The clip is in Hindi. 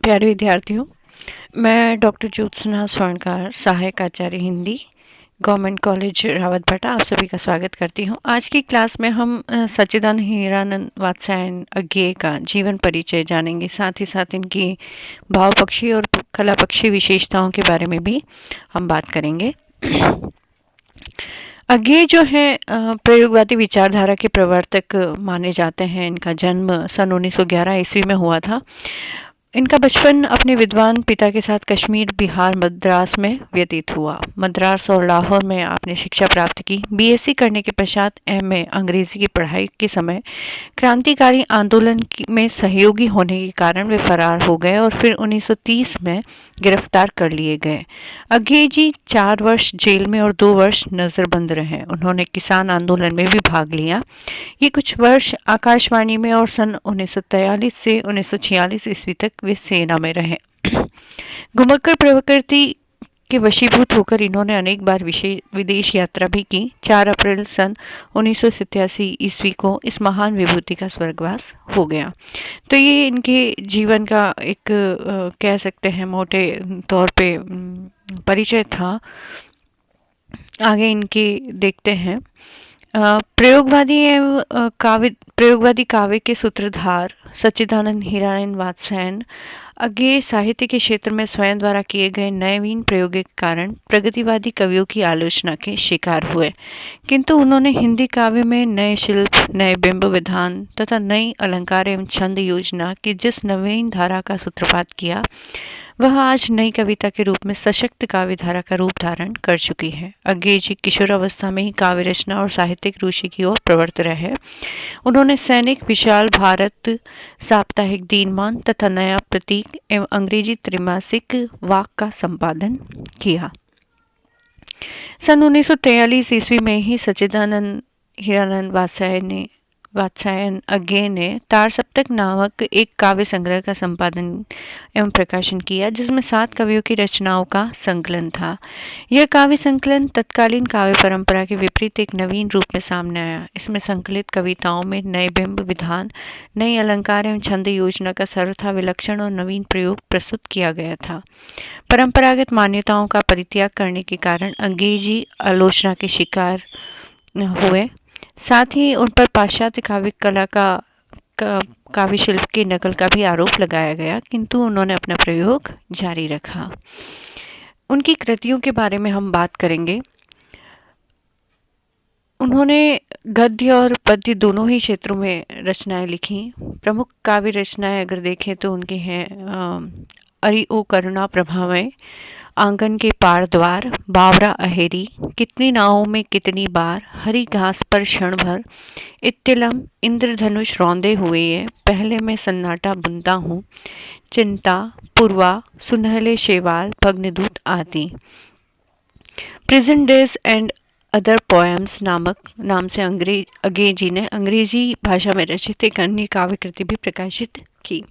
प्यारे विद्यार्थियों, मैं डॉक्टर ज्योत्सना स्वर्णकार, सहायक आचार्य हिंदी, गवर्नमेंट कॉलेज रावतभाटा, आप सभी का स्वागत करती हूँ। आज की क्लास में हम सच्चिदानंद हीरानंद वात्स्यायन अज्ञेय का जीवन परिचय जानेंगे। साथ ही साथ इनकी भाव पक्षी और कला पक्षी विशेषताओं के बारे में भी हम बात करेंगे। अज्ञेय जो है प्रयोगवादी विचारधारा के प्रवर्तक माने जाते हैं। इनका जन्म सन 1911 ईस्वी में हुआ था। इनका बचपन अपने विद्वान पिता के साथ कश्मीर, बिहार, मद्रास में व्यतीत हुआ। मद्रास और लाहौर में आपने शिक्षा प्राप्त की। बीएससी करने के पश्चात एमए अंग्रेजी की पढ़ाई के समय क्रांतिकारी आंदोलन में सहयोगी होने के कारण वे फरार हो गए और फिर 1930 में गिरफ्तार कर लिए गए। अज्ञेय जी 4 वर्ष जेल में और 2 वर्ष नजरबंद रहे। उन्होंने किसान आंदोलन में भी भाग लिया। ये कुछ वर्ष आकाशवाणी में और सन 1943 से 1946 ईस्वी तक वे सेना में रहे। घुमक्कड़ प्रकृति के वशीभूत होकर इन्होंने अनेक बार विदेश यात्रा भी की। 4 अप्रैल सन 1987 ईस्वी को इस महान विभूति का स्वर्गवास हो गया। तो ये इनके जीवन का एक कह सकते हैं मोटे तौर पे परिचय था। आगे इनके देखते हैं। प्रयोगवादी काव्य के सूत्रधार सच्चिदानंद हीरानंद वात्स्यायन अज्ञेय साहित्य के क्षेत्र में स्वयं द्वारा किए गए नवीन प्रयोगों के कारण प्रगतिवादी कवियों की आलोचना के शिकार हुए, किंतु उन्होंने हिंदी काव्य में नए शिल्प, नए बिंब विधान तथा नई अलंकार एवं छंद योजना की जिस नवीन धारा का सूत्रपात किया, वह आज नई कविता के रूप में सशक्त काव्य धारा का रूप धारण कर चुकी है। अज्ञेय जी किशोरावस्था में ही काव्य रचना और साहित्यिक रुचि की ओर प्रवृत्त रहे। उन्होंने सैनिक, विशाल भारत, साप्ताहिक दीनमान तथा नया प्रतीक एवं अंग्रेजी त्रैमासिक वाक का संपादन किया। सन 1943 ईस्वी में ही सच्चिदानंद हीरानंद वात्स्यायन अज्ञेय ने तार सप्तक नामक एक काव्य संग्रह का संपादन एवं प्रकाशन किया, जिसमें 7 कवियों की रचनाओं का संकलन था। यह काव्य संकलन तत्कालीन काव्य परंपरा के विपरीत एक नवीन रूप में सामने आया। इसमें संकलित कविताओं में नए बिंब विधान, नई अलंकार एवं छंद योजना का सर्वथा विलक्षण और नवीन प्रयोग प्रस्तुत किया गया था। परंपरागत मान्यताओं का परित्याग करने के कारण अज्ञेय जी आलोचना के शिकार हुए। साथ ही उन पर पाश्चात्य काव्य कला का काव्य शिल्प की नकल का भी आरोप लगाया गया, किंतु उन्होंने अपना प्रयोग जारी रखा। उनकी कृतियों के बारे में हम बात करेंगे। उन्होंने गद्य और पद्य दोनों ही क्षेत्रों में रचनाएं लिखी। प्रमुख काव्य रचनाएं अगर देखें तो उनके हैं अरि ओ करुणा प्रभामय, आंगन के पार द्वार, बावरा अहेरी, कितनी नावों में कितनी बार, हरी घास पर क्षण भर, इत्तिलम, इंद्रधनुष रौंदे हुए ये, पहले मैं सन्नाटा बुनता हूँ, चिंता, पूर्वा, सुनहले शेवाल, भग्नदूत आदि। Present days and other poems नाम से अज्ञेय जी ने अंग्रेजी भाषा में रचित एक अन्य काव्य कृति भी प्रकाशित की।